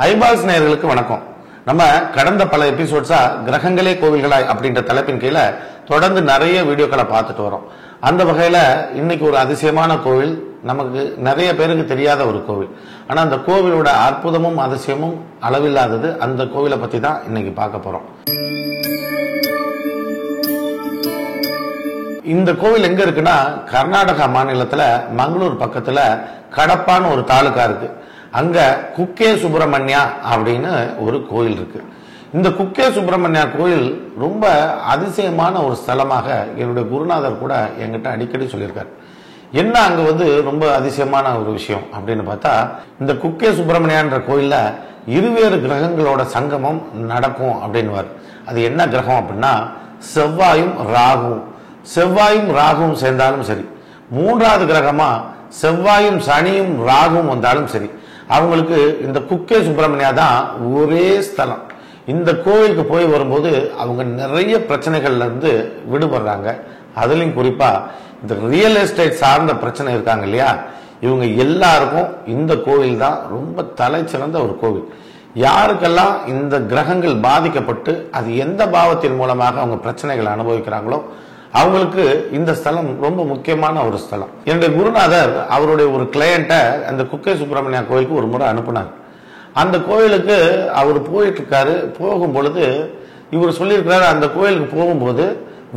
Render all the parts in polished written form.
Eyeballs நேயர்களுக்கு வணக்கம். நம்ம கடந்த பல எபிசோட்ஸா கிரகங்களே கோவில்களாய் அப்படின்ற தலைப்பின் கீழே தொடர்ந்து நிறைய வீடியோக்களை பார்த்துட்டு வரோம். அந்த வகையில இன்னைக்கு ஒரு அதிசயமான கோவில், நமக்கு நிறைய பேருக்கு தெரியாத ஒரு கோவில். ஆனா அந்த கோவிலோட அற்புதமும் அதிசயமும் அளவில்லாதது. அந்த கோவிலை பத்தி தான் இன்னைக்கு பார்க்க போறோம். இந்த கோவில் எங்க இருக்குன்னா, கர்நாடகா மாநிலத்துல மங்களூர் பக்கத்துல கடப்பான்னு ஒரு தாலுகா இருக்கு. அங்க குக்கே சுப்பிரமணியா அப்படின்னு ஒரு கோயில் இருக்கு. இந்த குக்கே சுப்பிரமணியா கோயில் ரொம்ப அதிசயமான ஒரு ஸ்தலமாக என்னுடைய குருநாதர் கூட என்கிட்ட அடிக்கடி சொல்லியிருக்காரு. என்ன அங்க ரொம்ப அதிசயமான ஒரு விஷயம் அப்படின்னு பார்த்தா, இந்த குக்கே சுப்பிரமணியான்ற கோயில்ல இருவேறு கிரகங்களோட சங்கமம் நடக்கும் அப்படின்னுவார். அது என்ன கிரகம் அப்படின்னா, செவ்வாயும் ராகுவும். செவ்வாயும் ராகுவும் சேர்ந்தாலும் சரி, மூன்றாவது கிரகமா செவ்வாயும் சனியும் ராகுவும் வந்தாலும் சரி, அவங்களுக்கு இந்த குக்கே சுப்பிரமணியா தான் ஒரே ஸ்தலம். இந்த கோவிலுக்கு போய் வரும்போது அவங்க நிறைய பிரச்சனைகள்ல இருந்து விடுபடுறாங்க. அதுலயும் குறிப்பா இந்த ரியல் எஸ்டேட் சார்ந்த பிரச்சனை இருக்காங்க இல்லையா, இவங்க எல்லாருக்கும் இந்த கோவில் தான் ரொம்ப தலை சிறந்த ஒரு கோவில். யாருக்கெல்லாம் இந்த கிரகங்கள் பாதிக்கப்பட்டு அது எந்த பாவத்தின் மூலமாக அவங்க பிரச்சனைகளை அனுபவிக்கிறாங்களோ அவங்களுக்கு இந்த ஸ்தலம் ரொம்ப முக்கியமான ஒரு ஸ்தலம். என்னுடைய குருநாதர் அவருடைய ஒரு கிளையண்ட்டை அந்த குக்கே சுப்பிரமணியா கோயிலுக்கு ஒரு முறை அனுப்புனார். அந்த கோயிலுக்கு அவர் போயிட்டு இருக்காரு. போகும் பொழுது இவர் சொல்லியிருக்கிறாரு, அந்த கோயிலுக்கு போகும்போது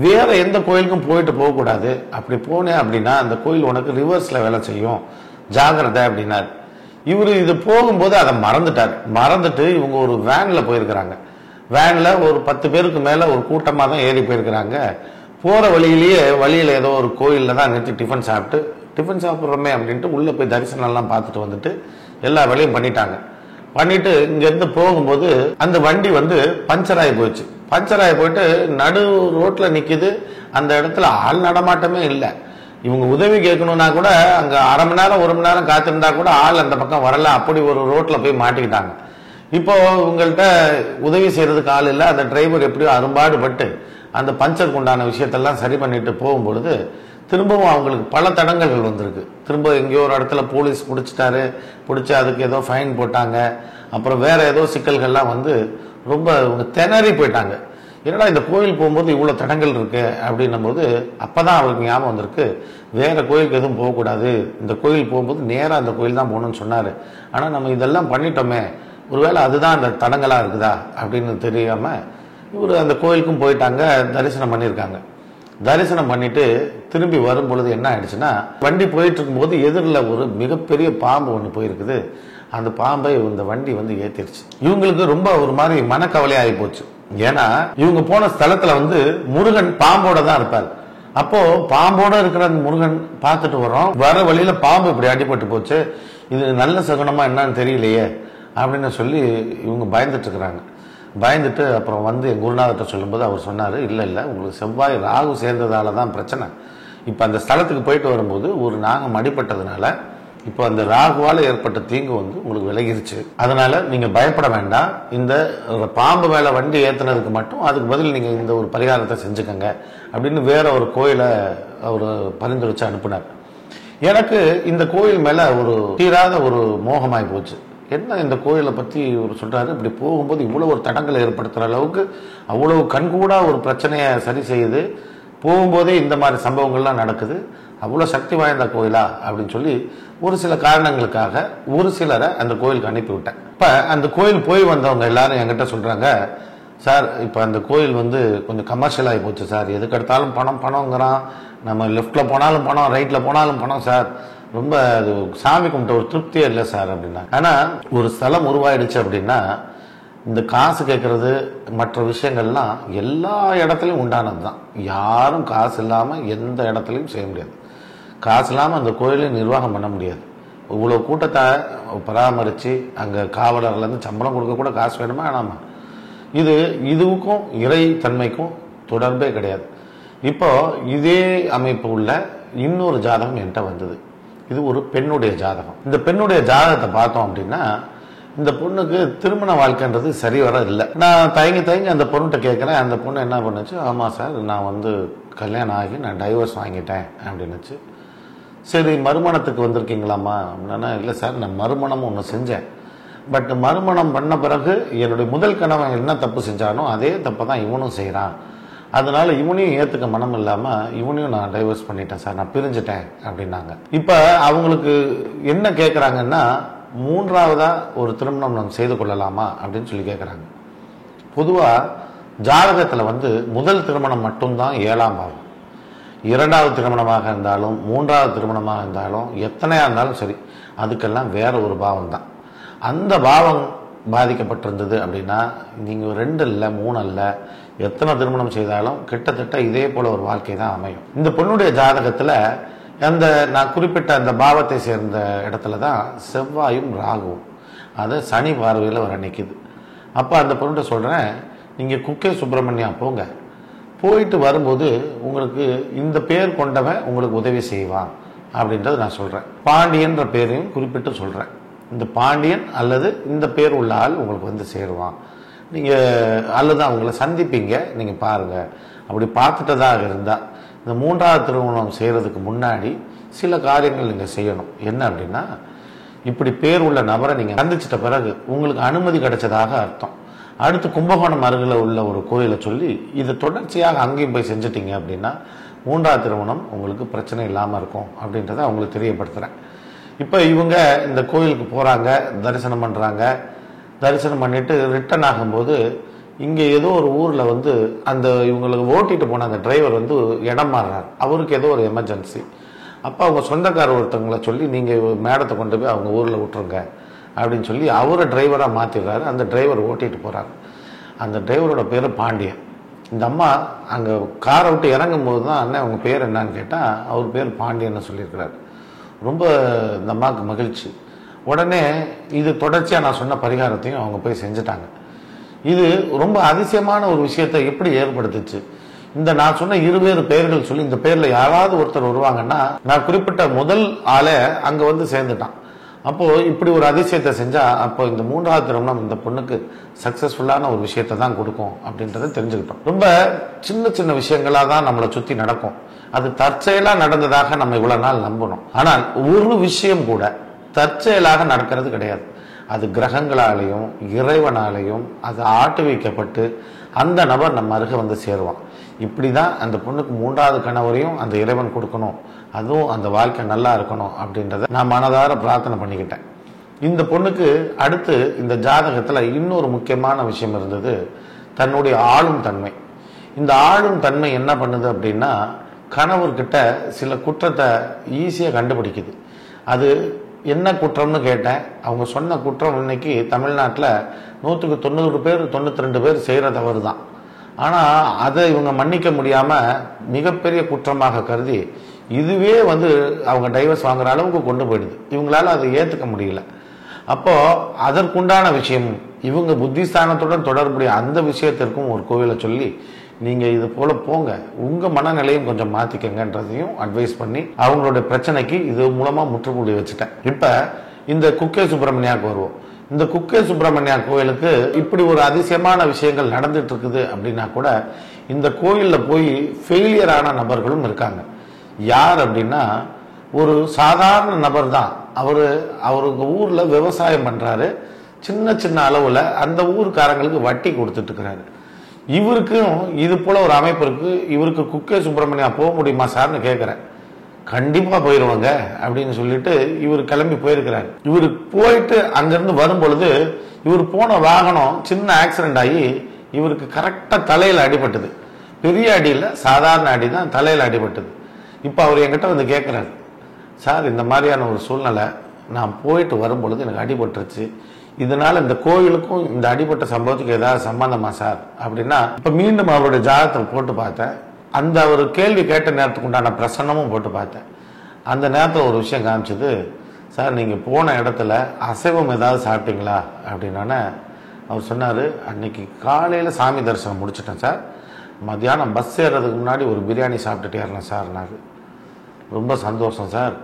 வேற எந்த கோயிலுக்கும் போயிட்டு போகக்கூடாது, அப்படி போனேன் அப்படின்னா அந்த கோயில் உனக்கு ரிவர்ஸ்ல வேலை செய்யும், ஜாகிரதை அப்படின்னாரு. இவர் இது போகும்போது அதை மறந்துட்டு இவங்க ஒரு வேன்ல போயிருக்கிறாங்க. வேன்ல ஒரு 10 பேருக்கு மேல ஒரு கூட்டமா தான் ஏறி போயிருக்கிறாங்க. போற வழியில ஏதோ ஒரு கோயில்ல தான் நிறுத்தி டிஃபன் சாப்பிட்றோமே அப்படின்ட்டு உள்ள போய் தரிசனம் எல்லாம் பார்த்துட்டு வந்துட்டு எல்லா வேலையும் பண்ணிட்டு இங்க இருந்து போகும்போது அந்த வண்டி பஞ்சர் ஆகி போயிட்டு நடு ரோட்ல நிக்குது. அந்த இடத்துல ஆள் நடமாட்டமே இல்லை. இவங்க உதவி கேட்கணும்னா கூட அங்க அரை மணி நேரம் 1 மணி நேரம் காத்திருந்தா கூட ஆள் அந்த பக்கம் வரல. அப்படி ஒரு ரோட்ல போய் மாட்டிக்கிட்டாங்க. இப்போ உங்கள்கிட்ட உதவி செய்யறதுக்கு ஆள் இல்லை. அந்த டிரைவர் எப்படியோ அரும்பாடுபட்டு அந்த பஞ்சருக்கு உண்டான விஷயத்தெல்லாம் சரி பண்ணிட்டு போகும்பொழுது திரும்பவும் அவங்களுக்கு பல தடங்கல்கள் வந்திருக்கு. திரும்ப எங்கேயோ ஒரு இடத்துல போலீஸ் பிடிச்சி அதுக்கு ஏதோ ஃபைன் போட்டாங்க. அப்புறம் வேற ஏதோ சிக்கல்கள்லாம் ரொம்ப திணறி போயிட்டாங்க. என்னடா இந்த கோயில் போகும்போது இவ்வளவு தடங்கள் இருக்கு அப்படின்னும் போது அப்பதான் அவருக்கு ஞாபகம் வந்திருக்கு, வேற கோயிலுக்கு எதுவும் போகக்கூடாது, இந்த கோயில் போகும்போது நேரா அந்த கோயில் தான் போகணும்னு சொன்னாரு. ஆனா நம்ம இதெல்லாம் பண்ணிட்டோமே, ஒருவேளை அதுதான் அந்த தடங்களா இருக்குதா அப்படின்னு தெரியாம இவர் அந்த கோயிலுக்கும் போயிட்டாங்க. தரிசனம் பண்ணியிருக்காங்க. தரிசனம் பண்ணிட்டு திரும்பி வரும் பொழுது என்ன ஆயிடுச்சுன்னா, வண்டி போயிட்டு இருக்கும்போது எதிரில் ஒரு மிகப்பெரிய பாம்பு ஒன்று போயிருக்குது. அந்த பாம்பை இந்த வண்டி ஏத்திருச்சு. இவங்களுக்கு ரொம்ப ஒரு மாதிரி மனக்கவலையாகி போச்சு. ஏன்னா இவங்க போன ஸ்தலத்துல முருகன் பாம்போட தான் இருப்பார். அப்போ பாம்போட இருக்கிற அந்த முருகன் பார்த்துட்டு வர வழியில பாம்பு இப்படி அடிபட்டு போச்சு, இது நல்ல சகுனமா என்னன்னு தெரியலையே அப்படின்னு சொல்லி இவங்க பயந்துட்டு இருக்கிறாங்க. பயந்துட்டு அப்புறம் என் குருநாதர்கிட்ட சொல்லும்போது அவர் சொன்னாரு, இல்லை உங்களுக்கு செவ்வாய் ராகு சேர்ந்ததால தான் பிரச்சனை. இப்போ அந்த ஸ்தலத்துக்கு போயிட்டு வரும்போது ஒரு நாகம் அடிபட்டதுனால இப்போ அந்த ராகுவால ஏற்பட்ட தீங்கு உங்களுக்கு விலகிருச்சு. அதனால நீங்க பயப்பட வேண்டாம். இந்த பாம்பு மேல வண்டி ஏத்துனதுக்கு மட்டும் அதுக்கு பதில் நீங்க இந்த ஒரு பரிகாரத்தை செஞ்சுக்கங்க அப்படின்னு வேற ஒரு கோயிலை அவர் பரிந்துரைச்சு அனுப்புனார். எனக்கு இந்த கோயில் மேல ஒரு தீராத ஒரு மோகமாய் போச்சு. என்ன இந்த கோயிலை பத்தி இவர் சொல்றாரு, இப்படி போகும்போது இவ்வளவு ஒரு தடங்களை ஏற்படுத்துற அளவுக்கு அவ்வளவு கண்கூடா ஒரு பிரச்சனையை சரி செய்யுது, போகும்போதே இந்த மாதிரி சம்பவங்கள்லாம் நடக்குது, அவ்வளவு சக்தி வாய்ந்த கோயிலா அப்படின்னு சொல்லி ஒரு சில காரணங்களுக்காக ஒரு சிலரை அந்த கோயிலுக்கு அனுப்பிவிட்டேன். இப்ப அந்த கோயில் போய் வந்தவங்க எல்லாரும் என்கிட்ட சொல்றாங்க, சார் இப்ப அந்த கோயில் கொஞ்சம் கமர்ஷியல் ஆகி போச்சு சார், எதுக்கு எடுத்தாலும் பணம்ங்கிறான், நம்ம லெஃப்ட்ல போனாலும் பணம், ரைட்ல போனாலும் பணம் சார், ரொம்ப அது சாமி கும்பிட்ட ஒரு திருப்தியே இல்லை சார் அப்படின்னா. ஆனா ஒரு ஸ்தலம் உருவாயிடுச்சு அப்படின்னா இந்த காசு கேட்கறது மற்ற விஷயங்கள்லாம் எல்லா இடத்துலையும் உண்டானது தான். யாரும் காசு இல்லாம எந்த இடத்துலையும் செய்ய முடியாது. காசு இல்லாம அந்த கோயிலையும் நிர்வாகம் பண்ண முடியாது. இவ்வளவு கூட்டத்தை பராமரிச்சு அங்க காவலர்ல இருந்து சம்பளம் கொடுக்க கூட காசு வேணுமா வேணாமா? இதுவுக்கும் இறை தன்மைக்கும் தொடர்பே கிடையாது. இப்போ இதே அமைப்பு உள்ள இன்னொரு ஜாதகம் என்கிட்ட வந்தது. இது ஒரு பெண்ணுடைய ஜாதகம். இந்த பெண்ணுடைய ஜாதகத்தை பார்த்தோம் அப்படின்னா இந்த பொண்ணுக்கு திருமண வாழ்க்கைன்றது சரி வர இல்லை. நான் தயங்கி அந்த பொண்ணுகிட்ட கேட்குறேன். அந்த பொண்ணு என்ன பண்ணுச்சு, ஆமா சார் நான் கல்யாணம் ஆகி நான் டைவர்ஸ் வாங்கிட்டேன் அப்படின்னுச்சு. சரி மறுமணத்துக்கு வந்திருக்கீங்களாமா அப்படின்னா, இல்லை சார் நான் மறுமணம் ஒன்று செஞ்சேன், பட் மறுமணம் பண்ண பிறகு என்னுடைய முதல் கணவன் என்ன தப்பு செஞ்சானோ அதே தப்பை தான் இவனும் செய்கிறான், அதனால இவனையும் ஏற்றுக்க மனம் இல்லாமல் இவனையும் நான் டைவர்ஸ் பண்ணிட்டேன் சார், நான் பிரிஞ்சுட்டேன் அப்படின்னாங்க. இப்போ அவங்களுக்கு என்ன கேட்குறாங்கன்னா, மூன்றாவதா ஒரு திருமணம் நாம் செய்து கொள்ளலாமா அப்படின்னு சொல்லி கேட்குறாங்க. பொதுவாக ஜாதகத்தில் முதல் திருமணம் மட்டும்தான் 7ஆம் பாவம். இரண்டாவது திருமணமாக இருந்தாலும் மூன்றாவது திருமணமாக இருந்தாலும் எத்தனையா இருந்தாலும் சரி, அதுக்கெல்லாம் வேற ஒரு பாவம் தான். அந்த பாவம் பாதிக்கப்பட்டிருந்தது அப்படின்னா நீங்கள் 2 இல்லை 3 அல்ல, எத்தனை திருமணம் செய்தாலும் கிட்டத்தட்ட இதே போல ஒரு வாழ்க்கை தான் அமையும். இந்த பொண்ணுடைய ஜாதகத்தில் அந்த நான் குறிப்பிட்ட அந்த பாவத்தை சேர்ந்த இடத்துல தான் செவ்வாயும் ராகுவும், அதை சனி பார்வையில் வர நிற்குது. அப்போ அந்த பொண்ணுகிட்ட சொல்கிறேன், நீங்கள் குக்கே சுப்பிரமணியா போங்க, போயிட்டு வரும்போது உங்களுக்கு இந்த பேர் கொண்டவன் உங்களுக்கு உதவி செய்வான் அப்படின்றது நான் சொல்கிறேன். பாண்டியன்ற பேரையும் குறிப்பிட்டு சொல்கிறேன். இந்த பாண்டியன் அல்லது இந்த பேர் உள்ள ஆள் உங்களுக்கு சேருவான், நீங்கள் அல்லது அவங்கள சந்திப்பீங்க, நீங்கள் பாருங்கள். அப்படி பார்த்துட்டதாக இருந்தால் இந்த மூன்றாவது திருமணம் செய்கிறதுக்கு முன்னாடி சில காரியங்கள் நீங்கள் செய்யணும். என்ன அப்படின்னா, இப்படி பேர் உள்ள நபரை நீங்கள் சந்திச்சிட்ட பிறகு உங்களுக்கு அனுமதி கிடைச்சதாக அர்த்தம். அடுத்து கும்பகோணம் அருகில் உள்ள ஒரு கோயிலை சொல்லி இதை தொடர்ச்சியாக அங்கேயும் போய் செஞ்சிட்டிங்க அப்படின்னா மூன்றாவது திருமணம் உங்களுக்கு பிரச்சனை இல்லாமல் இருக்கும் அப்படின்றத அவங்களுக்கு தெரியப்படுத்துகிறேன். இப்போ இவங்க இந்த கோயிலுக்கு போகிறாங்க, தரிசனம் பண்ணுறாங்க. தரிசனம் பண்ணிட்டு ரிட்டர்ன் ஆகும்போது இங்கே ஏதோ ஒரு ஊரில் அந்த இவங்களுக்கு ஓட்டிட்டு போன அந்த டிரைவர் இடம் மாறுறார். அவருக்கு ஏதோ ஒரு எமர்ஜென்சி. அப்போ அவங்க சொந்தக்காரர் ஒருத்தவங்களை சொல்லி நீங்கள் மேடத்தை கொண்டு போய் அவங்க ஊரில் விட்டுருங்க அப்படின்னு சொல்லி அவரை டிரைவராக மாற்றிடுறாரு. அந்த டிரைவர் ஓட்டிகிட்டு போகிறாரு. அந்த டிரைவரோட பேர் பாண்டியன். இந்த அம்மா அங்கே காரை விட்டு இறங்கும் போது தான், அண்ணன் அவங்க பேர் என்னான்னு கேட்டால் அவர் பேர் பாண்டியன்னு சொல்லியிருக்கிறார். ரொம்ப இந்த அம்மாவுக்கு மகிழ்ச்சி. உடனே இது தொடர்ச்சியாக நான் சொன்ன பரிகாரத்தையும் அவங்க போய் செஞ்சுட்டாங்க. இது ரொம்ப அதிசயமான ஒரு விஷயத்தை எப்படி ஏற்படுத்துச்சு. இந்த நான் சொன்ன 20 பெயர்கள் சொல்லி இந்த பேரில் யாராவது ஒருத்தர் வருவாங்கன்னா, நான் குறிப்பிட்ட முதல் ஆளை அங்கே சேர்ந்துட்டான். அப்போது இப்படி ஒரு அதிசயத்தை செஞ்சால் அப்போ இந்த மூன்றாவது திருமணம் இந்த பொண்ணுக்கு சக்ஸஸ்ஃபுல்லான ஒரு விஷயத்தை தான் கொடுக்கும் அப்படின்றத தெரிஞ்சுக்கிட்டோம். ரொம்ப சின்ன சின்ன விஷயங்களாக தான் நம்மளை சுற்றி நடக்கும். அது தற்செயலாக நடந்ததாக நம்ம இவ்வளோ நாள் நம்பணும். ஆனால் ஒரு விஷயம் கூட தற்செயலாக நடக்கிறது கிடையாது. அது கிரகங்களாலேயும் இறைவனாலேயும் அது ஆட்டு வைக்கப்பட்டு அந்த நபர் நம்ம அருகே சேருவான். இப்படி தான் அந்த பொண்ணுக்கு மூன்றாவது கணவரையும் அந்த இறைவன் கொடுக்கணும், அதுவும் அந்த வாழ்க்கை நல்லா இருக்கணும் அப்படின்றத நான் மனதார பிரார்த்தனை பண்ணிக்கிட்டேன். இந்த பொண்ணுக்கு அடுத்து இந்த ஜாதகத்தில் இன்னொரு முக்கியமான விஷயம் இருந்தது, தன்னுடைய ஆளும் தன்மை. இந்த ஆளும் தன்மை என்ன பண்ணுது அப்படின்னா, கணவர்கிட்ட சில குற்றத்தை ஈஸியாக கண்டுபிடிக்குது. அது என்ன குற்றம்னு கேட்டேன். அவங்க சொன்ன குற்றம் இன்னைக்கு தமிழ்நாட்டில் 100க்கு 90 பேர் 92 பேர் செய்கிற தவறு தான். ஆனால் அதை இவங்க மன்னிக்க முடியாமல் மிகப்பெரிய குற்றமாக கருதி இதுவே அவங்க டைவர்ஸ் வாங்குற அளவுக்கு கொண்டு போயிடுது. இவங்களால அதை ஏற்றுக்க முடியல. அப்போது அதற்குண்டான விஷயம் இவங்க புத்திஸ்தானத்துடன் தொடர்புடைய அந்த விஷயத்திற்கும் ஒரு கோவிலை சொல்லி நீங்கள் இது போல் போங்க, உங்கள் மனநிலையும் கொஞ்சம் மாற்றிக்கங்கன்றதையும் அட்வைஸ் பண்ணி அவங்களுடைய பிரச்சனைக்கு இது மூலமாக முற்றுப்புள்ளி வச்சுட்டேன். இப்போ இந்த குக்கே சுப்பிரமணியாவுக்கு வருவோம். இந்த குக்கே சுப்பிரமணியா கோயிலுக்கு இப்படி ஒரு அதிசயமான விஷயங்கள் நடந்துட்டு இருக்குது அப்படின்னா கூட இந்த கோயிலில் போய் ஃபெயிலியர் ஆன நபர்களும் இருக்காங்க. யார் அப்படின்னா, ஒரு சாதாரண நபர் தான். அவருக்கு ஊரில் விவசாயம் பண்ணுறாரு. சின்ன சின்ன அளவில் அந்த ஊருக்காரங்களுக்கு வட்டி கொடுத்துட்டு இருக்கிறாரு. இவருக்கும் இது போல ஒரு அமைப்பு இருக்கு. இவருக்கு குக்கே சுப்பிரமணியா போக முடியுமா சார்னு கேட்குறேன். கண்டிப்பாக போயிடுவாங்க அப்படின்னு சொல்லிட்டு இவர் கிளம்பி போயிருக்கிறார். இவர் போயிட்டு அங்கேருந்து வரும் பொழுது இவர் போன வாகனம் சின்ன ஆக்சிடென்ட் ஆகி இவருக்கு கரெக்டாக தலையில் அடிபட்டது. பெரிய அடி இல்லை, சாதாரண அடி தான், தலையில் அடிபட்டது. இப்போ அவர் என்கிட்ட கேட்குறாரு, சார் இந்த மாதிரியான ஒரு சூழ்நிலை, நான் போயிட்டு வரும் பொழுது எனக்கு அடிபட்டுருச்சு, இதனால இந்த கோயிலுக்கும் இந்த அடிபட்ட சம்பவத்துக்கு ஏதாவது சம்பந்தமா சார் அப்படின்னா, இப்போ மீண்டும் அவருடைய ஜாதகத்தை போட்டு பார்த்தேன். அந்த ஒரு கேள்வி கேட்ட நேரத்துக்கு உண்டான பிரசன்னமும் போட்டு பார்த்தேன். அந்த நேரத்தில் ஒரு விஷயம் காமிச்சது, சார் நீங்கள் போன இடத்துல அசைவம் ஏதாவது சாப்பிட்டீங்களா அப்படின்னோடனே அவர் சொன்னார், அன்னைக்கு காலையில் சாமி தரிசனம் முடிச்சிட்டேன் சார், மத்தியானம் பஸ் ஏறுறதுக்கு முன்னாடி ஒரு பிரியாணி சாப்பிட்டுட்டே இருந்தேன் சார். நான் ரொம்ப சந்தோஷம் சார்.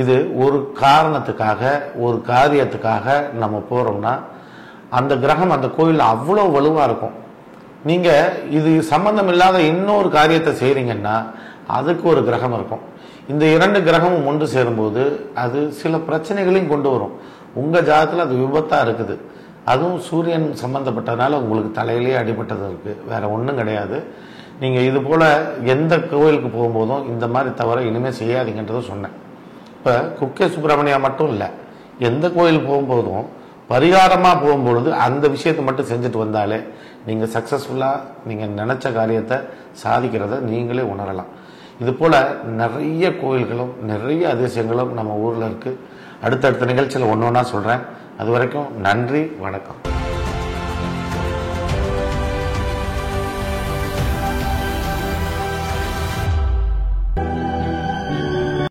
இது ஒரு காரணத்துக்காக ஒரு காரியத்துக்காக நம்ம போகிறோம்னா அந்த கிரகம் அந்த கோயிலில் அவ்வளோ வலுவாக இருக்கும். நீங்கள் இது சம்பந்தம் இல்லாத இன்னொரு காரியத்தை செய்கிறீங்கன்னா அதுக்கு ஒரு கிரகம் இருக்கும். இந்த 2 கிரகமும் ஒன்று சேரும்போது அது சில பிரச்சனைகளையும் கொண்டு வரும். உங்கள் ஜாதகத்தில் அது விபத்தாக இருக்குது. அதுவும் சூரியன் சம்மந்தப்பட்டதுனால உங்களுக்கு தலையிலேயே அடிபட்டது இருக்குது, வேறு ஒன்றும் கிடையாது. நீங்கள் இது போல் எந்த கோயிலுக்கு போகும்போதும் இந்த மாதிரி தவிர இனிமேல் செய்யாதீங்கன்றதை சொன்னேன். இப்போ குக்கே சுப்பிரமணியா மட்டும் இல்லை, எந்த கோயில் போகும்போதும் பரிகாரமாக போகும்பொழுது அந்த விஷயத்தை மட்டும் செஞ்சுட்டு வந்தாலே நீங்கள் சக்ஸஸ்ஃபுல்லாக நீங்கள் நினச்ச காரியத்தை சாதிக்கிறத நீங்களே உணரலாம். இது போல் நிறைய கோயில்களும் நிறைய அதிசயங்களும் நம்ம ஊரில் இருக்குது. அடுத்தடுத்த நிகழ்ச்சியில் ஒன்று ஒன்றா சொல்கிறேன். அது வரைக்கும் நன்றி, வணக்கம்.